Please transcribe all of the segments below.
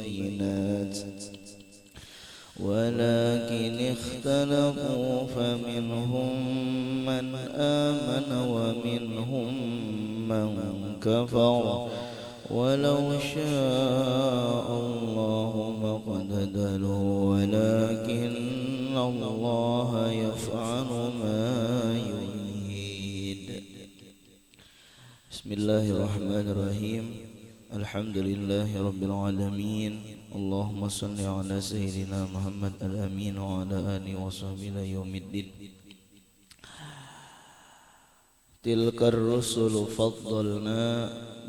بينات ولكن اختلفوا فمنهم من آمن ومنهم من كفر ولو شاء الله ما اقتتلوا ولكن الله يفعل ما يريد. بسم الله الرحمن الرحيم. الحمد لله رب العالمين. اللهم صل على سيدنا محمد الأمين وعلى آله وصحبه إلى يوم الدين. تلك الرسل فضلنا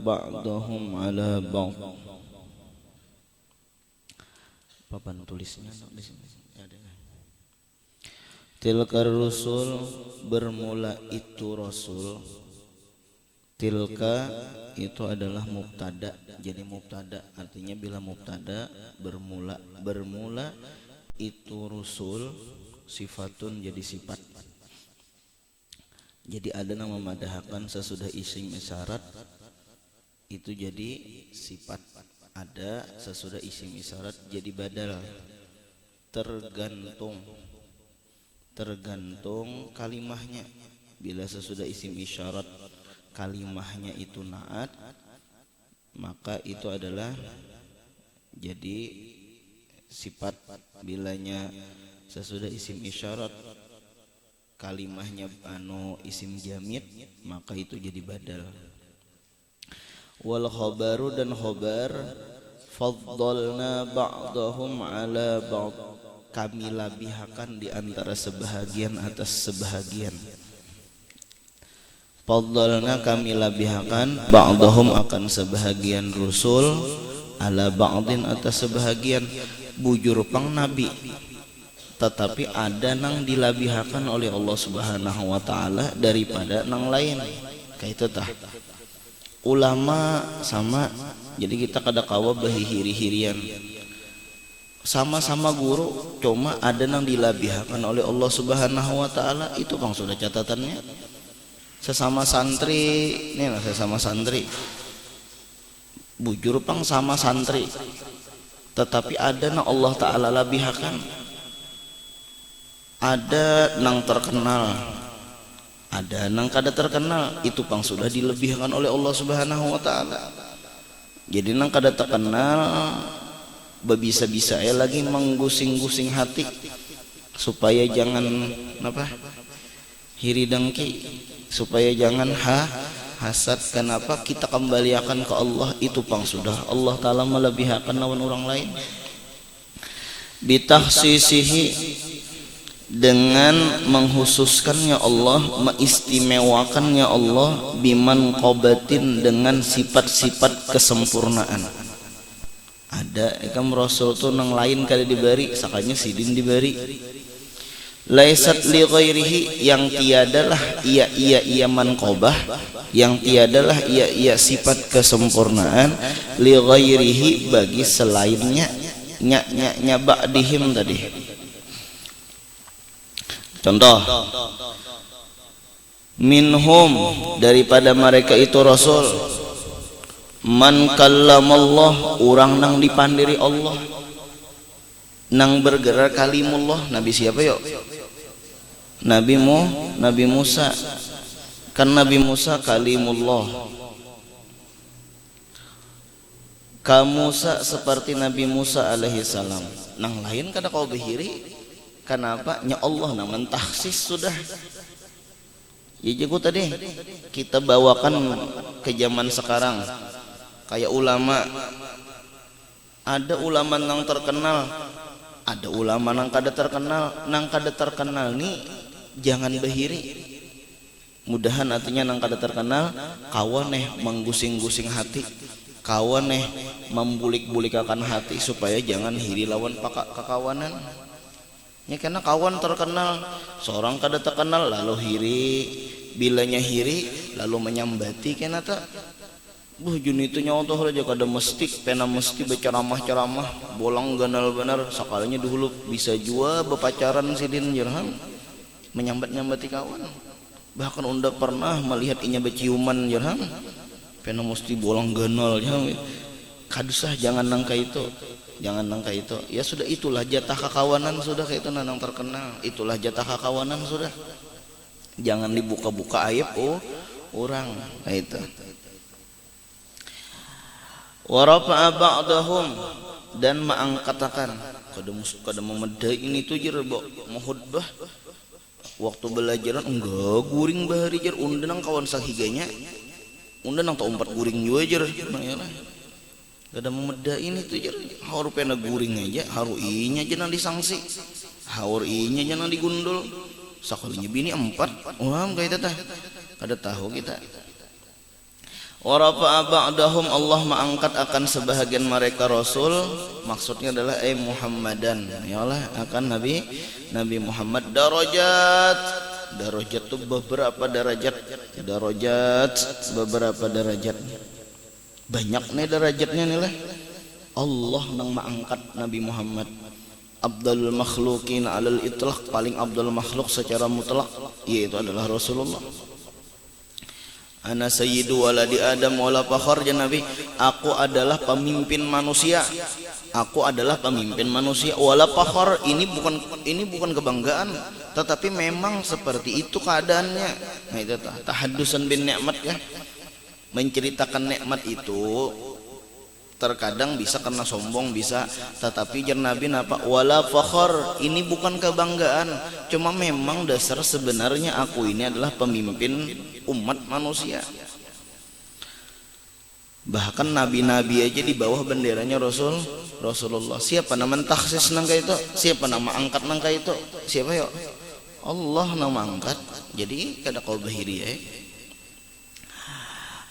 بعضهم على بعض. Papan tulisnya di sini. Tilkar rusul, bermula itu rasul. Tilka itu adalah mubtada. Jadi mubtada artinya bila mubtada bermula itu rusul, sifatun jadi sifat. Jadi ada yang memadahkan sesudah isim isyarat itu jadi sifat. Ada sesudah isim isyarat jadi badal. Tergantung kalimahnya. Bila sesudah isim isyarat kalimahnya itu naat, maka itu adalah jadi sifat. Bilanya sesudah isim isyarat kalimahnya isim jamid, maka itu jadi badal. Wal khobaru, dan khobar, faddalna ba'dahum ala ba'd, kami labihkan di antara sebahagian atas sebahagian. Faddalna, kami labihkan, ba'dahum akan sebahagian rusul, ala ba'din atas sebahagian. Bujur pang nabi, tetapi ada nang dilabihkan oleh Allah Subhanahu wa taala daripada nang lain. Kayak itu tah. Ulama sama, jadi kita kada kawa bahihiri-hirian. Sama-sama guru, cuma ada nang dilabihkan oleh Allah Subhanahu wa taala, itu bang sudah catatannya. Sesama santri, nih lah sesama santri. Bujur pang sama santri. Tetapi ada nang Allah taala labihkan. Ada nang terkenal, ada nang kada terkenal, itu pang sudah dilebihkan oleh Allah Subhanahu wa taala. Jadi nang kada terkenal babisa-bisa lagi menggusing-gusing hati supaya jangan hiri dengki, supaya jangan hasad. Kenapa kita kembalikan ke Allah, itu pang sudah Allah taala melebihkan lawan orang lain. Bitahsisihi, dengan menghususkannya Allah, mengistimewakannya Allah, biman qobatin, dengan sifat-sifat kesempurnaan. Ada ikam rasul tu nang lain kali diberi, sakanya sidin diberi. Laisat li ghairihi, yang tiadalah ia man qobah, yang tiadalah ia sifat kesempurnaan, li ghairihi, bagi selainnya, nya ba'dihim tadi. Contoh, minhum, daripada mereka itu rasul, man kallamallah, orang nang dipandiri Allah, nang bergerak kalimullah. Nabi siapa yuk? Nabi Musa. Kan Nabi Musa kalimullah. Ka Musa, seperti Nabi Musa alaihi salam. Nang lain kada kau behiri. Kenapa? Nya Allah nang mentahsis sudah. Ya jago tadi kita bawakan ke zaman sekarang. Kayak ulama, ada ulama nang terkenal, ada ulama nang kada terkenal. Nang kada terkenal nih jangan behiri. Mudahan artinya nang kada terkenal kawan menggusing-gusing hati, kawan membulik-bulikakan hati supaya jangan hiri lawan kakawanan. Ya karena kawan terkenal, seorang kada terkenal lalu hiri, bilanya hiri lalu menyambati kenata. Juni itu nyontoh aja kada mesti pena mesti berceramah-ceramah bolang ganal benar, sakalinya dulu bisa jua bepacaran sidin jerham menyambat-nyambati kawan. Bahkan unda pernah melihat inya berciuman jerham pena mesti bolang ganal jerham. Kadusah jangan nangka itu. jangan nangka itu. Ya sudah, itulah jatah kakawanan sudah, kayak itu nanang terkenal, itulah jatah kakawanan sudah. Jangan dibuka-buka aib orang kayak itu. Wa rafa'a ba'dahum, dan mengangkatakan kada memedai ini tuh jer mau khutbah waktu belajaran enggak guring bahari jer undang kawan sahiganya undang tak umpat guring juga jer nah, kada memedai ini tuh jer haur pena guring aja haru inya jangan disangsi haur inya jangan digundul sakalinya bini 4 kayak tah kada tahu kita. Wa rafa'a ba'dahum, Allah mengangkat akan sebahagian mereka Rasul, maksudnya adalah Muhammadan, ya Allah, akan Nabi Muhammad. Darajat itu beberapa derajat, beberapa derajat, banyak nih derajatnya nih lah. Allah nang mengangkat Nabi Muhammad, Abdul makhlukin alal itlaq, paling abdul makhluk secara mutlak, yaitu adalah Rasulullah. Ana sayyidu waladi Adam wala fakhar, ya Nabi, aku adalah pemimpin manusia. Aku adalah pemimpin manusia wala fakhar, ini bukan kebanggaan, tetapi memang seperti itu keadaannya. Nah itu tahaddusan bin nikmat ya. Menceritakan nikmat itu terkadang bisa karena sombong, bisa, tetapi jar Nabi napa wala fakhar, ini bukan kebanggaan, cuma memang dasar sebenarnya aku ini adalah pemimpin umat manusia. Bahkan nabi-nabi aja di bawah benderanya Rasulullah. Siapa nama mentaksis nangka itu? Siapa nama angkat nangka itu? Siapa yo? Allah nama angkat. Jadi kada kau bahiri ya.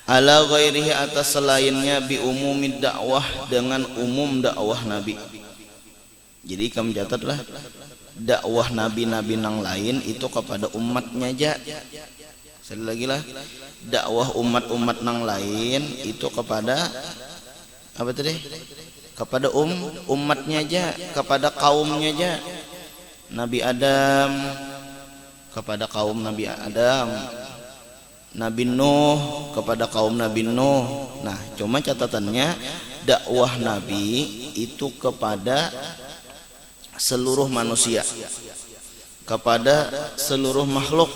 Ala ghairihi, atas selainnya, bi umumid dakwah, dengan umum dakwah Nabi. Jadi kamu catatlah, dakwah nabi-nabi nang lain itu kepada umatnya aja. Sekali lagi lah, dakwah umat-umat nang lain itu kepada apa tadi? Kepada umatnya aja, kepada kaumnya aja. Nabi Adam kepada kaum Nabi Adam, Nabi Nuh kepada kaum Nabi Nuh. Nah, cuma catatannya dakwah Nabi itu kepada seluruh manusia, kepada seluruh makhluk,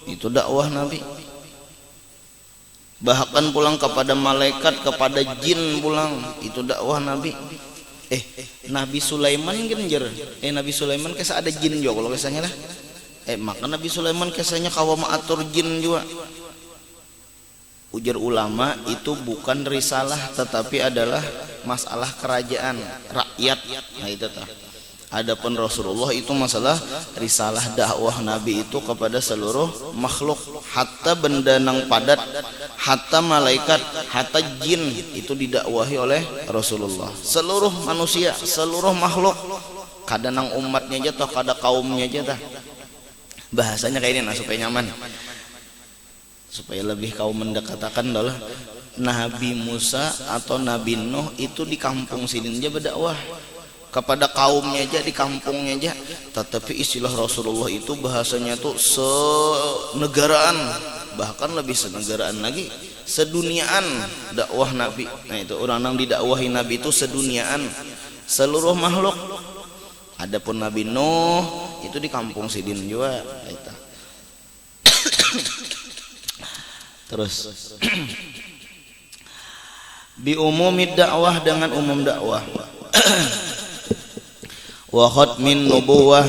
itu dakwah Nabi. Bahkan pulang kepada malaikat, kepada jin pulang, itu dakwah Nabi. Nabi Sulaiman genjer. Nabi Sulaiman kisah ada jin juga kalau kisahnya lah. Maka Nabi Sulaiman kisahnya kawa maatur jin juga. Ujar ulama itu bukan risalah, tetapi adalah masalah kerajaan rakyat. Nah itu tah. Adapun Rasulullah itu masalah risalah dakwah Nabi itu kepada seluruh makhluk, hatta benda nang padat, hatta malaikat, hatta jin itu didakwahi oleh Rasulullah. Seluruh manusia, seluruh makhluk, kada nang umatnya aja atau kada kaumnya aja tah. Bahasanya kayak ini nah supaya nyaman, supaya lebih kau mendekatakan adalah Nabi Musa atau Nabi Nuh itu di kampung sini aja berdakwah kepada kaumnya aja, di kampungnya aja. Tetapi istilah Rasulullah itu bahasanya tuh senegaraan, bahkan lebih senegaraan lagi, seduniaan dakwah Nabi. Nah itu orang yang didakwahi Nabi itu seduniaan, seluruh makhluk. Adapun Nabi Nuh itu di kampung sidin juga. Terus bi umumid dakwah, dengan umum dakwah. Wa khatmin nubuwah,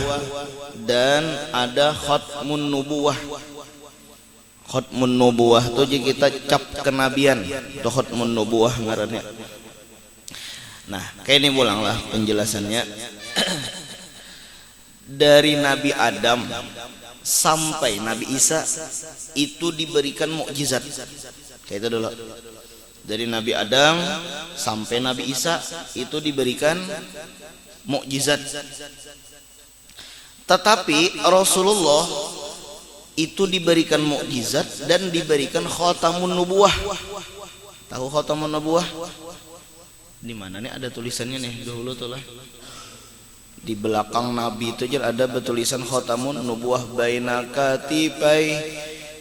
dan ada khatmun nubuwah. Khatmun nubuwah itu jika kita cap kenabian, itu khatmun nubuwah ngarannya. Nah, kayak ini pulanglah penjelasannya. Dari Nabi Adam sampai Nabi Isa itu diberikan mukjizat. Kayak itu dulu. Dari Nabi Adam sampai Nabi Isa itu diberikan mukjizat. Tetapi Rasulullah itu diberikan mukjizat dan diberikan khatamun nubuwah. Tahu khatamun nubuwah? Di mana nih ada tulisannya nih dahulu tuh lah. Di belakang Nabi itu aja ada bertulisan khatamun nubuwah, baina katibai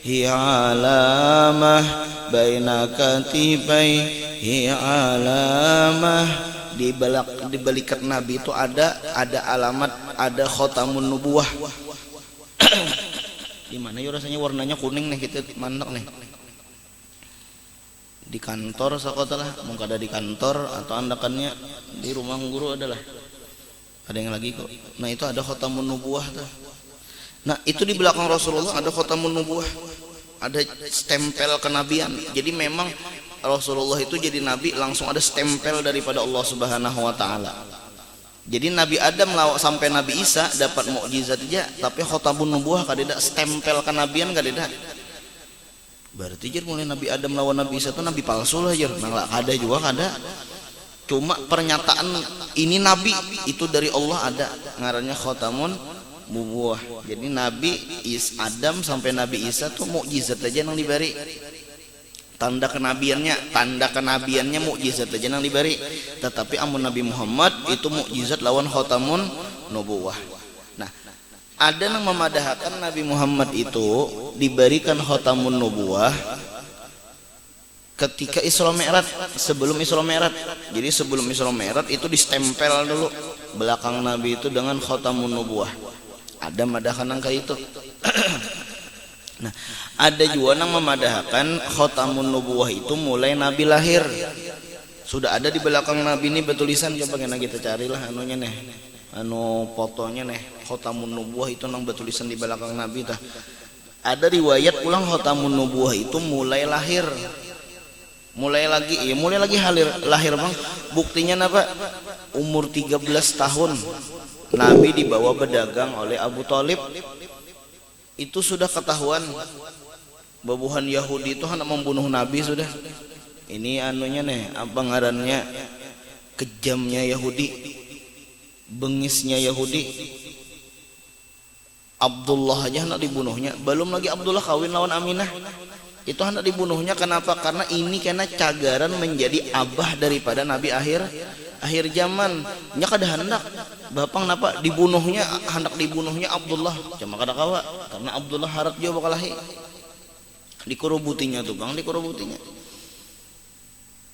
hi alamah, baina katibai hi alamah di balik nabi itu ada alamat, ada khotamun nubuwah. Di mana ya rasanya warnanya kuning nih, kita mantap nih. Di kantor sakotalah, mungkin ada di kantor atau andakannya di rumah guru adalah. Ada yang lagi kok. Nah itu ada khotamun nubuwah tuh. Nah itu di belakang Rasulullah ada khotamun nubuwah, ada stempel kenabian. Jadi memang Rasulullah itu jadi nabi langsung ada stempel daripada Allah Subhanahu wa taala. Jadi Nabi Adam sampai Nabi Isa dapat mukjizat aja, tapi khotamun nubuwah kadeda stempel kenabian kadeda. Berarti jer mulai Nabi Adam lawan Nabi Isa itu nabi palsu lah jer. Nah ada juga kada. Cuma pernyataan ini nabi itu dari Allah ada, ngarannya khotamun nubuwah. Jadi Nabi Adam sampai Nabi Isa tuh mukjizat aja yang diberi. Tanda kenabiannya mukjizat aja yang diberi. Tetapi amun Nabi Muhammad itu mukjizat lawan khotamun nubuwah. Nah, ada yang memadahkan Nabi Muhammad itu diberikan khotamun nubuwah ketika Isra Mi'raj, sebelum Isra Mi'raj. Jadi sebelum Isra Mi'raj itu distempel dulu belakang Nabi itu dengan khotamun nubuwah. Ada madahkan angka itu. Nah, ada juga yang memadahkan khotamun nubuwah itu mulai Nabi lahir. Sudah ada di belakang Nabi ini bertulisan, coba kita carilah anunya nih. Fotonya nih, khotamun nubuwah itu nang bertulisan di belakang Nabi tah. Ada riwayat pulang khotamun nubuwah itu mulai lahir. Mulai lagi lahir Bang. Buktinya apa? Umur 13 tahun Nabi dibawa berdagang oleh Abu Thalib. Itu sudah ketahuan babuhan Yahudi itu hendak membunuh Nabi sudah. Ini anunya nih, apa ngarannya, kejamnya Yahudi, bengisnya Yahudi. Abdullah aja hendak dibunuhnya, belum lagi Abdullah kawin lawan Aminah. Itu hendak dibunuhnya, kenapa? Karena ini kena cagaran menjadi abah daripada Nabi akhir zaman. Nya kada hendak bapang napa dibunuhnya, hendak dibunuhnya Abdullah. Cuma kada kawa karena Abdullah harap juga bakal dikurubutinya tuh Bang, dikurubutinya.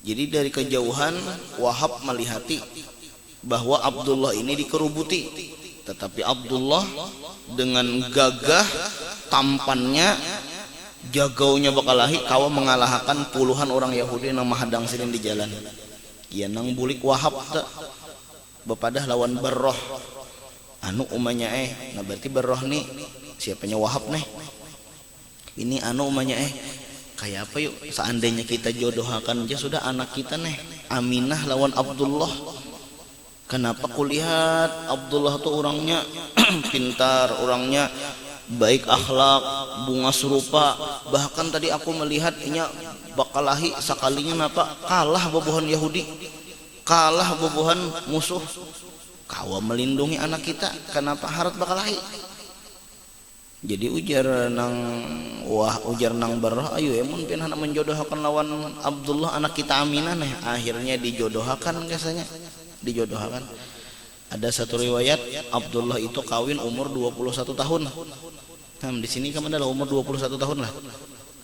Jadi dari kejauhan Wahab melihati bahwa Abdullah ini dikerubuti, tetapi Abdullah dengan gagah tampannya, jagaunya bakalahi kawa mengalahkan puluhan orang Yahudi yang menghadang silin di jalan. Ya nang bulik Wahab tak bepadah lawan Barroh anu umanya nah berarti Barroh nih siapanya Wahab nih, ini anu umanya kayak apa yuk seandainya kita jodohakan aja sudah anak kita nih Aminah lawan Abdullah. Kenapa kulihat Abdullah tuh orangnya pintar, orangnya baik akhlak, bunga serupa. Bahkan tadi aku melihatnya bakalahi sekalinya napa kalah bobohan Yahudi, kalah bobohan musuh. Kawa melindungi anak kita, kenapa harap bakalahi? Jadi ujar nang Barrah, ayo emun pin hendak menjodohkan lawan Abdullah anak kita Aminah nih. Akhirnya dijodohakan biasanya, dijodohakan. Ada satu riwayat Abdullah itu kawin umur 21 tahun. Nah, di sini kan adalah umur 21 tahun lah.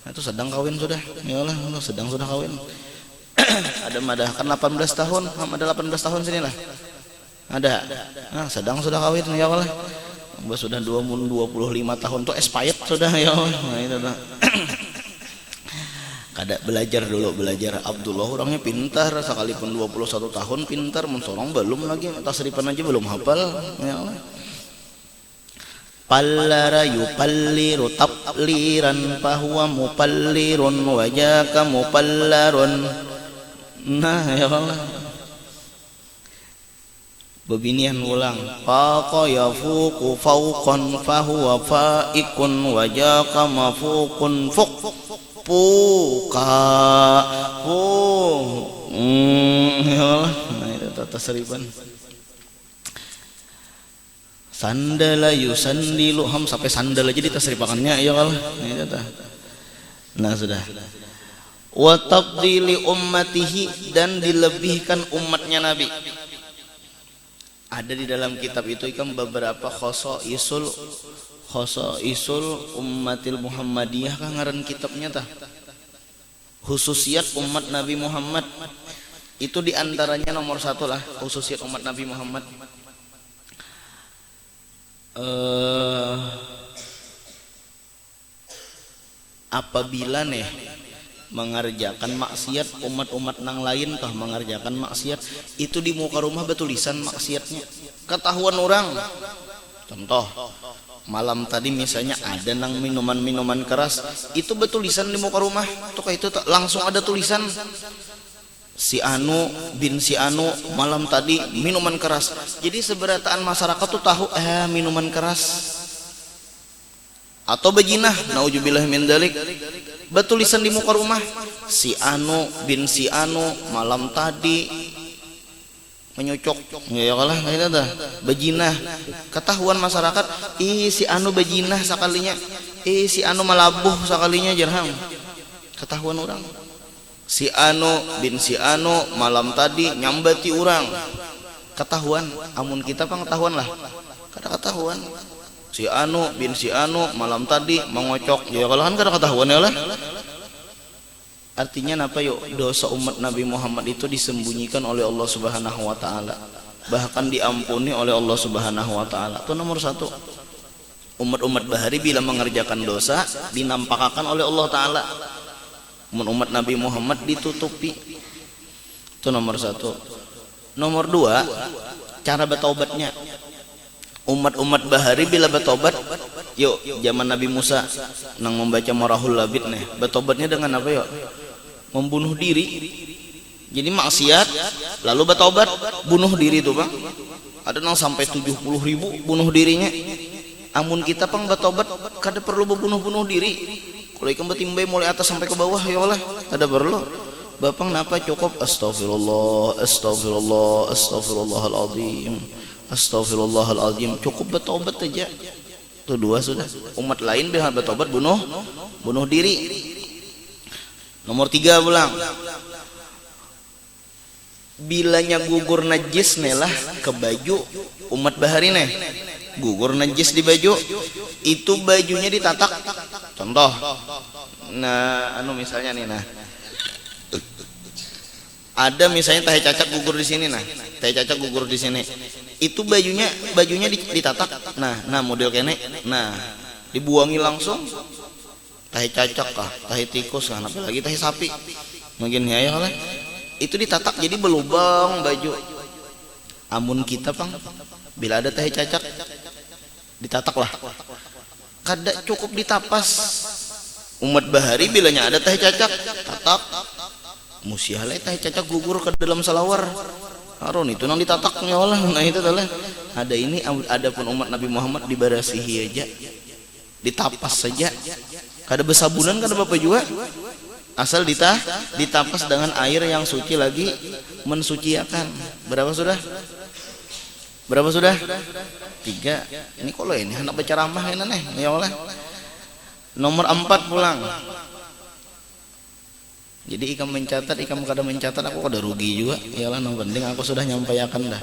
Nah, itu sedang kawin sudah. Yalah, sedang sudah kawin. Ada madahkan 18 tahun, ada 18 tahun sini lah. Ada. Nah, sedang sudah kawin ya Allah. Sudah 25 tahun tuh expired sudah ya Allah. Nah, itu dah. Kada belajar dulu, belajar. Abdullah orangnya pintar, sekalipun 21 tahun pintar, mensorong belum lagi tasrifan aja belum hafal ya Allah. Pallara yupalliru tapliran fahuwa mupallirun wajaka mupallarun. Nah ya Allah, bebinian ulang. Faqa yafuqu fawqan fahuwa faikun wajaka mafuqun fuq puka ya Allah. Nah itu tata seriban. Sandala yusandilu ham sampai sandal aja ditasripakannya ya Allah. Nah sudah. Wa tafdili ummatihi, dan dilebihkan umatnya Nabi. Ada di dalam kitab itu kan beberapa khosaisul ummatil Muhammadiyah kan ngaran kitabnya tah. Khususiat umat Nabi Muhammad. Itu diantaranya nomor satu lah khususiyat umat Nabi Muhammad. Apabila nih mengerjakan maksiat, umat-umat nang lain tah mengerjakan maksiat, itu di muka rumah betulisan maksiatnya, ketahuan orang. Contoh, malam tadi misalnya ada nang minuman-minuman keras, itu betulisan di muka rumah tuh, itu langsung ada tulisan si anu bin si anu malam tadi minuman keras. Jadi seberataan masyarakat tuh tahu minuman keras. Atau bejinah, nauzubillah min dzalik, betulisan di muka rumah si anu bin si anu malam tadi menyucok, ya kalah itu dah bejinah, ketahuan masyarakat. Si anu bejinah sakalinya, si anu malabuh sakalinya jarang, ketahuan orang. Si anu bin si anu malam tadi nyambati orang, ketahuan. Amun kita pengetahuan lah, kada ketahuan. Si anu bin si anu malam tadi mengocok, ya kalau kan kada ketahuan ya lah. Artinya apa yuk? Dosa umat Nabi Muhammad itu disembunyikan oleh Allah Subhanahu wa taala, bahkan diampuni oleh Allah Subhanahu wa taala. Itu nomor satu. Umat-umat bahari bila mengerjakan dosa dinampakkan oleh Allah taala. Umat Nabi Muhammad ditutupi. Itu nomor satu. Nomor dua, cara bertaubatnya. Umat-umat bahari bila bertobat, yuk zaman Nabi Musa nang membaca Marahul Labid nih, bertobatnya dengan apa yuk? Membunuh diri. Jadi maksiat lalu bertobat, bunuh diri tuh bang. Ada nang sampai 70.000 bunuh dirinya. Amun kita pang bertobat kada perlu berbunuh-bunuh diri. Kalau ikan betimbai mulai atas sampai ke bawah ya Allah, kada perlu. Bapang napa cukup astagfirullah, astagfirullah, astagfirullahaladzim, astagfirullahaladzim, cukup bertobat aja. Itu dua sudah. Umat lain bila bertobat bunuh diri. Nomor tiga pulang, bilanya gugur najis nelah ke baju umat bahari nih, gugur najis di baju, itu bajunya ditatak. Contoh, nah anu misalnya nih, nah ada misalnya tahe cacak gugur di sini, nah tahe cacak gugur di sini, itu bajunya ditatak, nah model kene, nah dibuangi langsung. Tahe cacak kah, tahe tikus kah, apalagi tahe sapi, mungkin ya oleh itu ditatak jadi berlubang baju. Amun kita pang bila ada tahe cacak ditatak lah, kada cukup ditapas. Umat bahari bilanya ada tahe cacak tatak, musialai tahe cacak gugur ke dalam salawar. Harun itu nang ditataknya Allah. Nah itu adalah ada ini. Adapun umat Nabi Muhammad dibarasihi aja, ditapas saja, kada besabunan kada apa juga, asal ditapas dengan air yang suci lagi mensuciakan. Berapa sudah? Berapa sudah? 3. Ini kalau ini anak berceramah ini nih ya Allah. Nomor 4 pulang. Jadi ikam mencatat, ikam kada mencatat, aku kada rugi juga. Iyalah, yang penting aku sudah nyampaikan dah.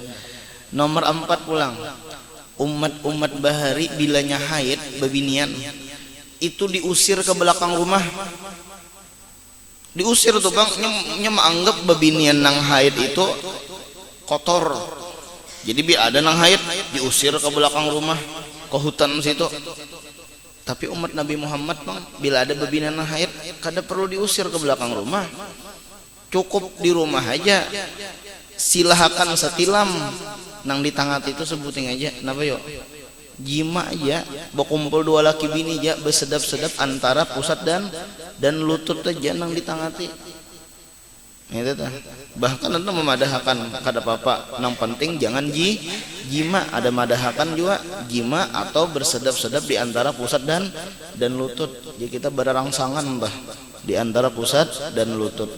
Nomor 4 pulang. Umat bahari bilanya haid bebinian itu diusir ke belakang rumah. Diusir tuh bang, menganggap bebinian nang haid itu kotor. Jadi bi ada nang haid diusir ke belakang rumah, ke hutan situ. Tapi umat Nabi Muhammad bang, bila ada bebinian nang haid kada perlu diusir ke belakang rumah, cukup di rumah aja. Silahkan setilam nang di tangat itu sebuting aja, kenapa yuk? Jima aja, berkumpul 2 laki bini aja, bersedap-sedap antara pusat dan lutut aja nang ditangati. Itu tah. Bahkan itu memadahkan kada apa-apa, nang penting jangan jima. Ada madahakan juga jima atau bersedap-sedap di antara pusat dan lutut. Jadi kita berarangsangan bah di antara pusat dan lutut.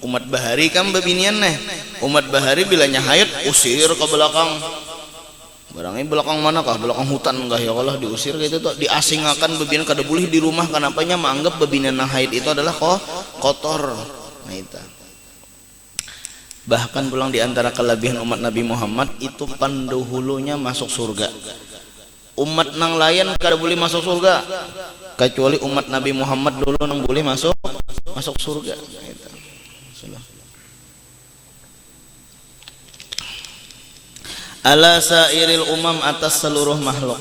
Umat bahari kan bebinian nih. Umat bahari bilanya haid usir ke belakang. Barangnya belakang mana kah? Belakang hutan enggak ya Allah, diusir gitu tuh, diasingkan bebinian kada boleh di rumah. Kenapanya menganggap bebinian haid itu adalah kotor. Nah itu. Bahkan pulang di antara kelebihan umat Nabi Muhammad itu pendahulunya masuk surga. Umat nang lain kada boleh masuk surga kecuali umat Nabi Muhammad dulu nang boleh masuk surga. Nah, itu. ala sairil umam, atas seluruh makhluk,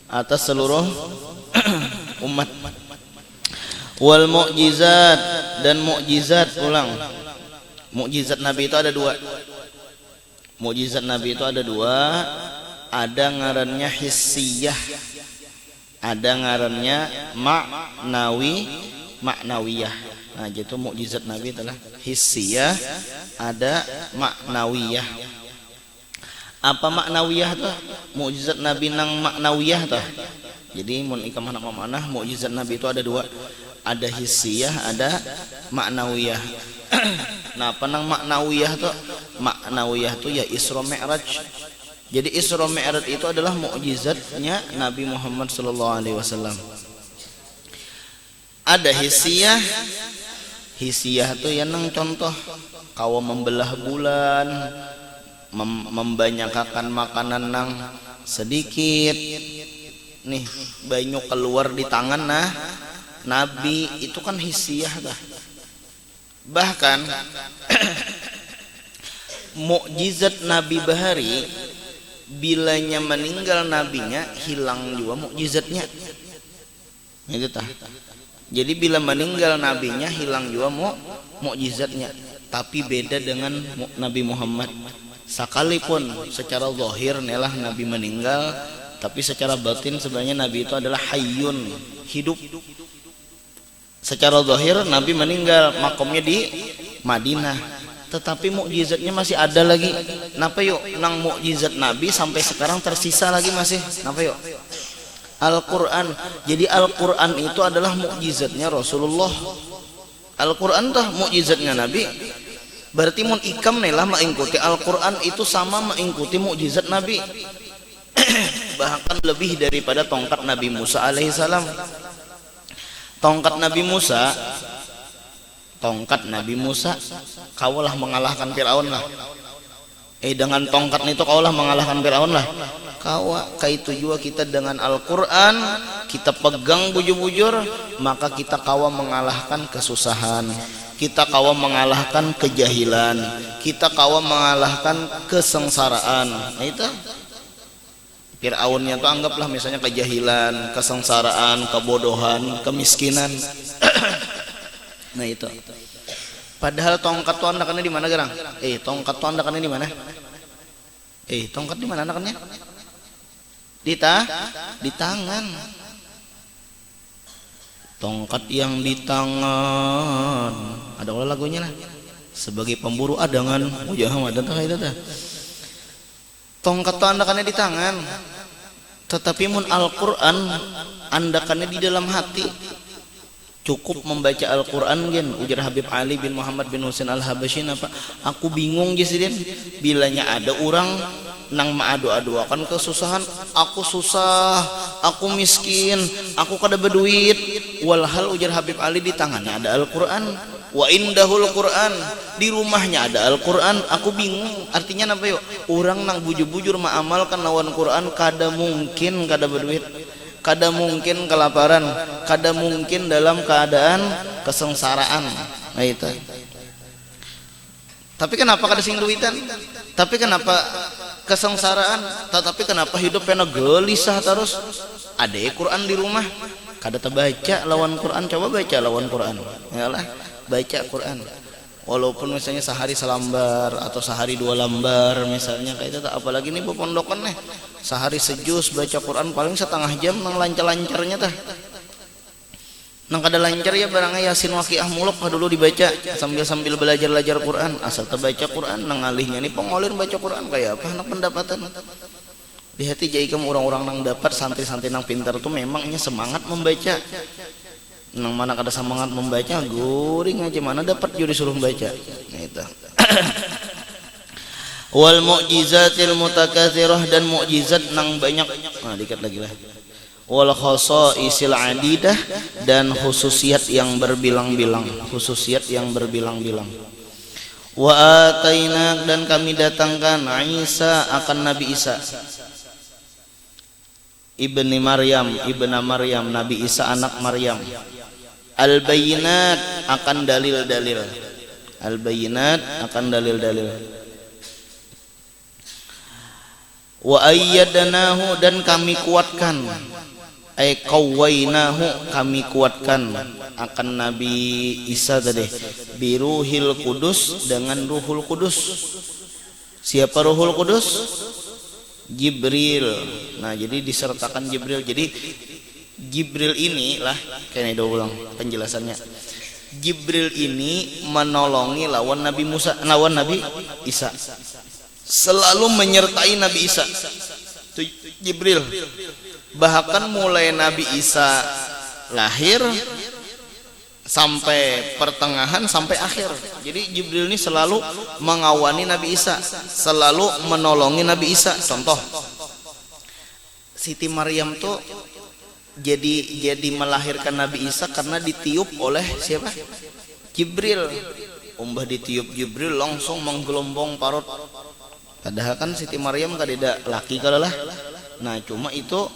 atas seluruh umat. Wal mu'jizat, dan mukjizat. Ulang, mukjizat Nabi itu ada dua. Mukjizat Nabi itu ada dua. Ada ngarannya hissiyah, ada ngarannya maknawiyah. Nah, itu mukjizat Nabi adalah hissiyah, ada maknawiyah. Apa maknawiyah tuh? Mukjizat Nabi nang maknawiyah tuh. Jadi mun ikam mana mukjizat Nabi itu ada dua. Ada hissiyah, ada maknawiyah. Nah, apa nang maknawiyah tuh? Maknawiyah tuh ya Isra Mi'raj. Jadi Isra Mi'raj itu adalah mukjizatnya Nabi Muhammad sallallahu alaihi wasallam. Ada hissiyah. Hissiyah tuh ya nang contoh kawa membelah bulan, membanyakakan makanan nang sedikit. Nih, banyu keluar di tangan nah Nabi, itu kan hissiyah dah. Bahkan mukjizat Nabi Bahari, bilanya meninggal nabinya, hilang juga mukjizatnya. Itu tah. Jadi bila meninggal nabinya, hilang juga mukjizatnya. Tapi beda dengan Nabi Muhammad. Sekalipun secara zahir nelah Nabi meninggal, tapi secara batin sebenarnya Nabi itu adalah hayyun, hidup. Secara zahir Nabi meninggal, makamnya di Madinah, tetapi mukjizatnya masih ada lagi. Napa yuk nang mukjizat Nabi sampai sekarang tersisa lagi masih? Napa yuk? Al-Quran. Jadi Al-Quran itu adalah mukjizatnya Rasulullah. Al-Quran tuh mukjizatnya Nabi. Berarti mun ikam nelah mengikuti Al-Quran itu sama mengikuti mukjizat Nabi. Bahkan lebih daripada tongkat Nabi Musa alaihissalam. Tongkat Nabi Musa kaulah mengalahkan Firaun lah. Dengan tongkat itu kaulah mengalahkan Firaun lah. Kaitu juga kita dengan Al-Quran, kita pegang bujur-bujur, maka kita kawa mengalahkan kesusahan, kita kawa mengalahkan kejahilan, kita kawa mengalahkan kesengsaraan. Nah itu Fir'aunnya tuh anggaplah misalnya kejahilan, kesengsaraan, kebodohan, kemiskinan. Nah itu. Padahal tongkat tuh andakannya di mana gerang? Tongkat tuh andakannya di mana? Tongkat di mana andakannya? Di tangan. Tongkat yang di tangan. Ada ulah lagunya lah. Sebagai pemburu adangan. Muhammad datang itu dah. Tongkat itu andakannya di tangan, tetapi mun Al-Quran andakannya di dalam hati. Cukup membaca Al-Quran gen, ujar Habib Ali bin Muhammad bin Husain Al-Habasyi apa? Aku bingung jisidin, bilanya ada orang nang maadu-aduakan kesusahan, aku susah, aku miskin, aku kada berduit. Walhal ujar Habib Ali di tangannya ada Al-Quran. Wa indahul Quran, di rumahnya ada Al-Quran. Aku bingung, artinya apa yuk? Orang nang bujur-bujur ma'amalkan lawan Quran, kada mungkin kada berduit, kada mungkin kelaparan, kada mungkin dalam keadaan kesengsaraan. Nah itu. Tapi kenapa kada sing duitan? Tapi kenapa kesengsaraan? Tetapi kenapa hidupnya gelisah terus? Ada Quran di rumah, kada terbaca lawan Quran. Coba baca lawan Quran. Yalah. Baca Quran, walaupun misalnya sehari selambar atau sehari 2 lembar misalnya kayak itu. Apalagi nih pepondokan nih sehari sejus baca Quran paling setengah jam nang lancar-lancarnya tah. Nang kada lancar ya barangnya Yasin Waqiah muluk dulu dibaca sambil belajar Quran. Asal terbaca Quran nang alihnya nih pengolir baca Quran kayak apa anak pendapatan. Di hati jadi kamu orang-orang nang dapat santri-santri nang pintar tuh memangnya semangat membaca. Nang mana kada semangat membaca guring aja, mana dapat juri suruh membaca. Nah itu. Wal mu'jizatil mutakatsirah, dan mukjizat nang banyak. Nah dikit lagi lah. Wal khasaisil adidah, dan khususiat yang berbilang-bilang, khususiat yang berbilang-bilang. Wa atainak, dan kami datangkan Isa akan Nabi Isa ibni Maryam, ibna Maryam, Nabi Isa anak Maryam. Al-bayinat, akan dalil-dalil. Al-bayinat, akan dalil-dalil. wa ayyadnahu dan kami kuatkan, ay qawwainahu kami kuatkan akan Nabi Isa tadi biruhil kudus dengan Ruhul Kudus. Siapa Ruhul Kudus? Jibril. Nah, jadi disertakan Jibril. Jadi Jibril ini lah kayaknya udah ulang penjelasannya. Jibril ini menolongi lawan Nabi Musa, lawan Nabi Isa. Selalu menyertai Nabi Isa. Itu Jibril. Bahkan mulai Nabi Isa lahir sampai pertengahan sampai akhir. Jadi Jibril ini selalu mengawani Nabi Isa, selalu menolongi Nabi Isa. Contoh, Siti Maryam tuh jadi melahirkan Nabi Isa karena ditiup oleh siapa? Jibril. Umbah ditiup Jibril langsung menggelombong parut. Padahal kan Siti Maryam kadeda laki kalalah. Nah, cuma itu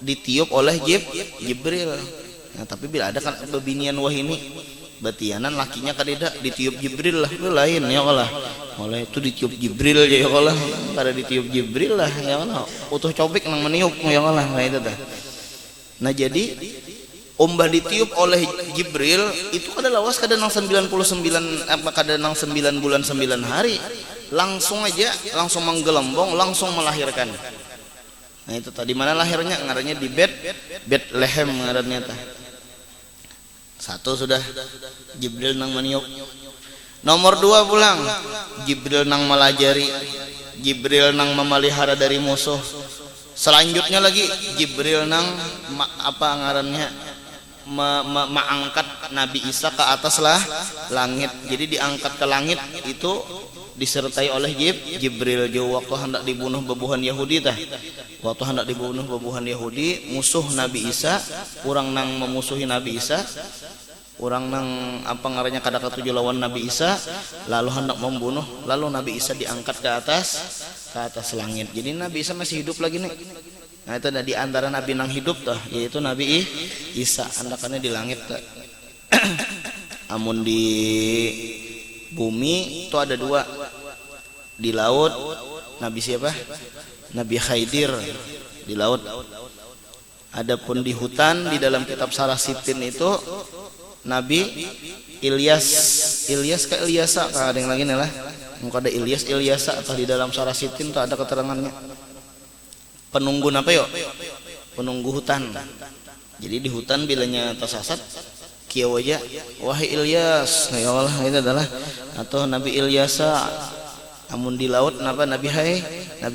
ditiup oleh Jibril. Nah, tapi bila ada kan bebinian wahini batianan lakinya kadeda ditiup Jibril lah, itu lain ya Allah. Oleh itu ditiup Jibril ya Allah, kada ditiup Jibril lah ya Allah. Utuh cobek nang meniup ya Allah. Nah itu dah. Nah, jadi umbah ditiup oleh Jibril itu kada lawas kada nang 99 apa kada nang 9 bulan 9 hari. Langsung aja langsung menggelembong, langsung melahirkan. Nah, itu tadi mana lahirnya? Ngarannya di Bethlehem ngarannya tah. Satu sudah Jibril nang meniup. Nomor 2 pulang Jibril nang melajari, Jibril nang memelihara dari musuh. Selanjutnya lagi Jibril nang apa ngarannya mengangkat Nabi Isa ke atas lah langit. Jadi diangkat ke langit itu disertai oleh Jibril. Jo waktu hendak dibunuh bebuhan Yahudi tah. Waktu hendak dibunuh bebuhan Yahudi, musuh Nabi Isa, orang nang memusuhi Nabi Isa, orang nang apa ngarannya kada ketuju lawan Nabi Isa, lalu hendak membunuh, lalu Nabi Isa diangkat ke atas langit. Jadi Nabi Isa masih hidup lagi nih. Nah, itu ada di antara nabi nang hidup tah, yaitu Nabi Isa, andakannya di langit tah. Amun di bumi itu ada 2. Di laut Nabi siapa? Nabi Khidir di laut. Adapun di hutan di dalam kitab Sarah Sitin itu Nabi Ilyas ke Ilyasa ada yang lagi nih lah. Mungkin ada Ilyasa atau di dalam Sarah Sitin tuh ada keterangannya. Penunggu apa yuk? Penunggu hutan. Jadi di hutan bilanya tersasat kieu aja, wahai Ilyas, ya Allah, itu adalah atau Nabi Ilyasa. Amun di laut napa Nabi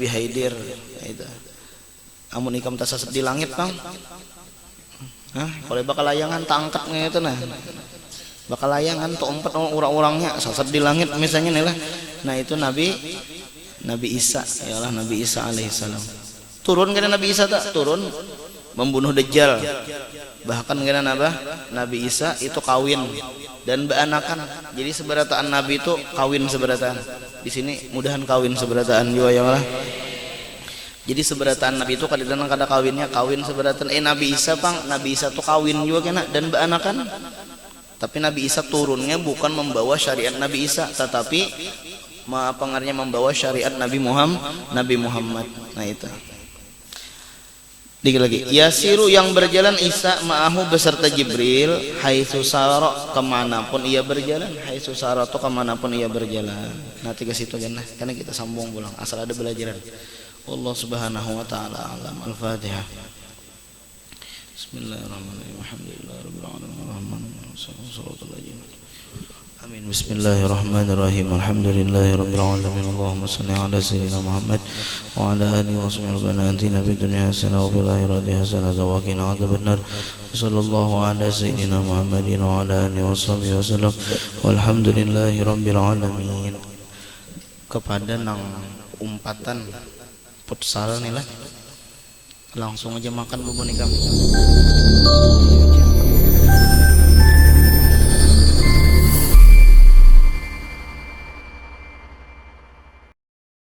Khidir. Itu. Amun ikam tersasat di langit, Bang. Hah, kalau bakal layangan tangkat itu nah. Bakal layangan tuh 4 orang-orangnya sasat di langit misalnya nih lah. Nah, itu Nabi Isa, ya Allah, Nabi Isa alaihissalam. Turun ke Nabi Isa tak? Turun membunuh Dajjal. Bahkan kena Nabi Isa itu kawin dan beanakan. Jadi seberataan Nabi itu kawin seberataan. Di sini mudahan kawin seberataan juga ya Allah. Jadi seberataan Nabi itu kadang-kadang kada kawinnya kawin seberataan. Nabi Isa Bang, Nabi Isa tuh kawin juga kena dan beanakan. Tapi Nabi Isa turunnya bukan membawa syariat Nabi Isa, tetapi pengarnya membawa syariat Nabi Muhammad. Nah itu. Dikit lagi, Yasiru yang berjalan Isa ma'ahu beserta Jibril haitsu sara kemanapun ia berjalan. Haitsu sara itu kemanapun ia berjalan. Nanti ke situ kan, karena kita sambung pulang asal ada belajaran. Allah Subhanahu wa taala alam. Al-Fatihah. Bismillahirrahmanirrahim. Alhamdulillahirabbil alamin. Amin. Bismillahirrahmanirrahim. Alhamdulillahirabbil alamin. Allahumma shalli ala sayyidina Muhammad wa ala alihi wa sahbihi wa sallam. Fid dunya hasanah wa fil akhirati hasanah wa qina adzabannar. Sallallahu ala sayyidina Muhammadin wa ala alihi wa sahbihi wa sallam. Walhamdulillahirabbil alamin. Kepada nang umpatan futsal nih lah. Langsung aja makan bubur nikam.